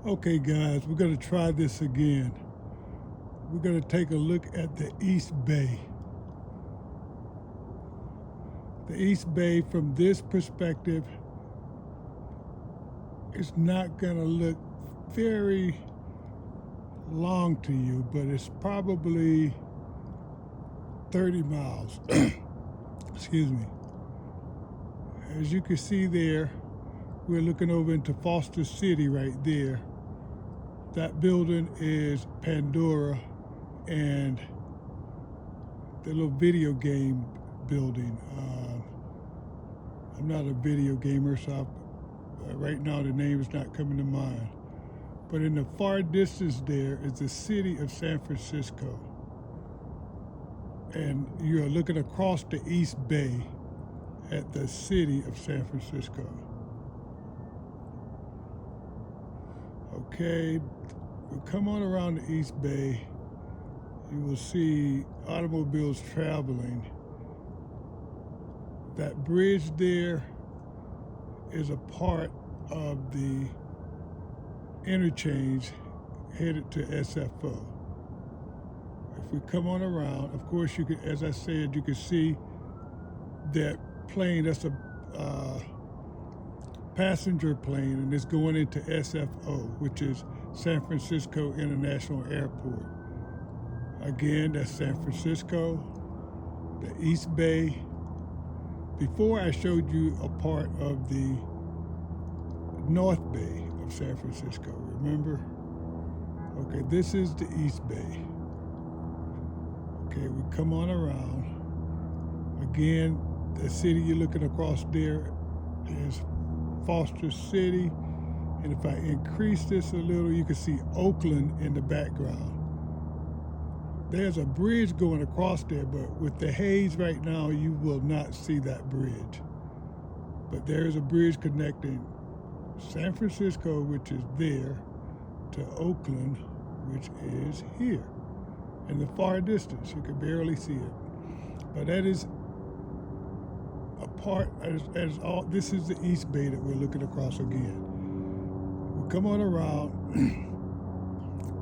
Okay guys, we're going to try this again. We're going to take a look at the East Bay. The East Bay from this perspective is not going to look very long to you, but it's probably 30 miles. Excuse me. As you can see there, we're looking over into Foster City right there. That building is Pandora and the little video game building. I'm not a video gamer, so right now the name is not coming to mind. But in the far distance there is the city of San Francisco. And you're looking across the East Bay at the city of San Francisco. Okay, we come on around the East Bay, you will see automobiles traveling. That bridge there is a part of the interchange headed to SFO. If we come on around, of course, you can, as I said, you can see that plane. That's a passenger plane, and it's going into SFO, which is San Francisco International Airport. Again, that's San Francisco, the East Bay. Before I showed you a part of the North Bay of San Francisco, remember? Okay, this is the East Bay. Okay, we come on around. Again, the city you're looking across there is Foster City. And if I increase this a little, you can see Oakland in the background. There's a bridge going across there, but with the haze right now, you will not see that bridge. But there is a bridge connecting San Francisco, which is there, to Oakland, which is here. In the far distance, you can barely see it. But that is a part, this is the East Bay that we're looking across again. We come on around,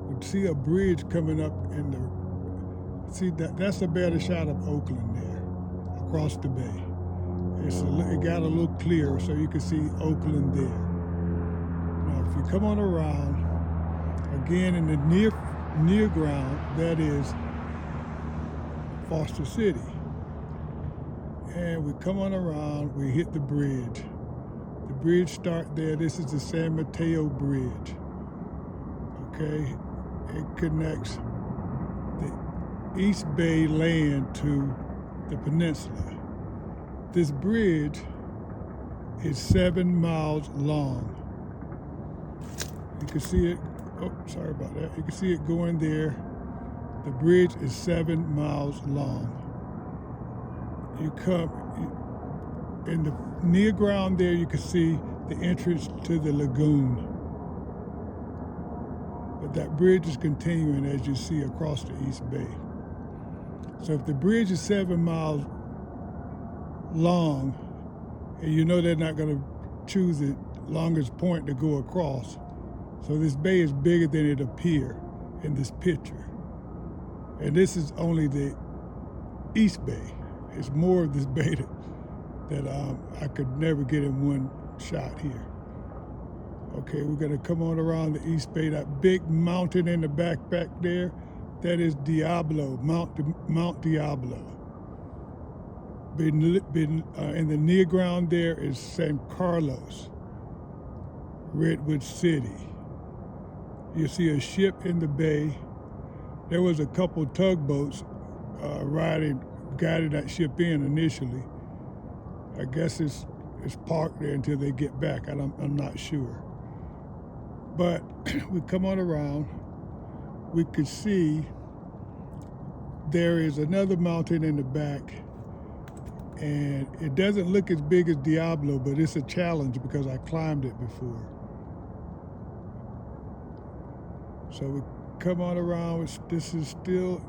we see a bridge coming up in the, see that's a better shot of Oakland there, across the bay. It got a little clearer so you can see Oakland there. Now if you come on around, again in the near ground, that is Foster City. And we come on around, we hit the bridge. The bridge start there. This is the San Mateo Bridge. Okay, it connects the East Bay land to the peninsula. This bridge is 7 miles long. You can see it, oh, sorry about that. You can see it going there. The bridge is 7 miles long. You come in the near ground there, you can see the entrance to the lagoon. But that bridge is continuing as you see across the East Bay. So if the bridge is 7 miles long, and you know they're not going to choose the longest point to go across, so this bay is bigger than it appears in this picture. And this is only the East Bay. It's more of this bay that I could never get in one shot here. Okay, we're gonna come on around the East Bay. That big mountain in the back there, that is Diablo, Mount Diablo. In the near ground there is San Carlos, Redwood City. You see a ship in the bay. There was a couple tugboats guiding that ship in initially. I guess it's parked there until they get back. I'm not sure. But we come on around, we could see there is another mountain in the back, and it doesn't look as big as Diablo, but it's a challenge because I climbed it before. So we come on around, this is still,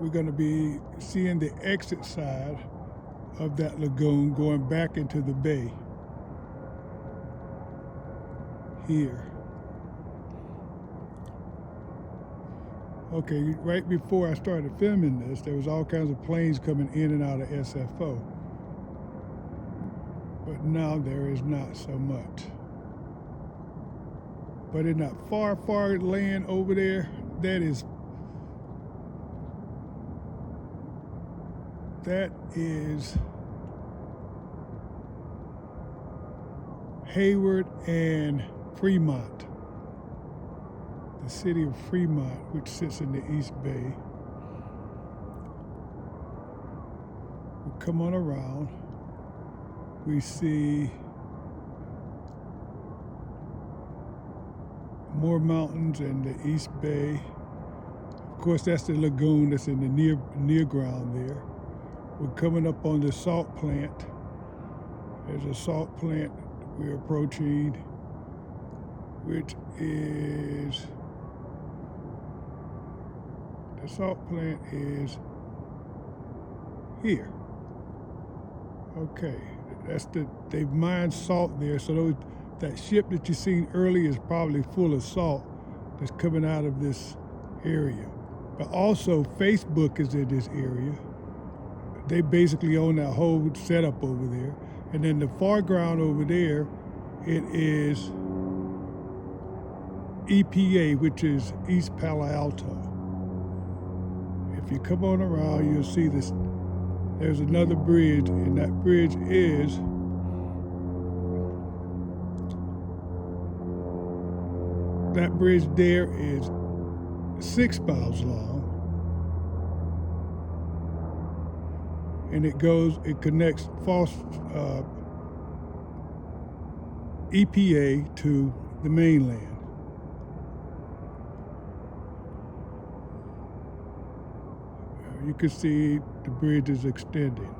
we're gonna be seeing the exit side of that lagoon going back into the bay here. Okay, right before I started filming this, there was all kinds of planes coming in and out of SFO. But now there is not so much. But in that far, far land over there, that is Hayward and Fremont, the city of Fremont, which sits in the East Bay. We come on around, we see more mountains in the East Bay. Of course, that's the lagoon that's in the near ground there. We're coming up on the salt plant. There's a salt plant we're approaching, which is, the salt plant is here. Okay, they've mined salt there, so that ship that you seen earlier is probably full of salt that's coming out of this area. But also Facebook is in this area. They basically own that whole setup over there. And then the foreground over there, it is EPA, which is East Palo Alto. If you come on around, you'll see this. There's another bridge, and that bridge is there is 6 miles long. And it connects EPA to the mainland. You can see the bridge is extending.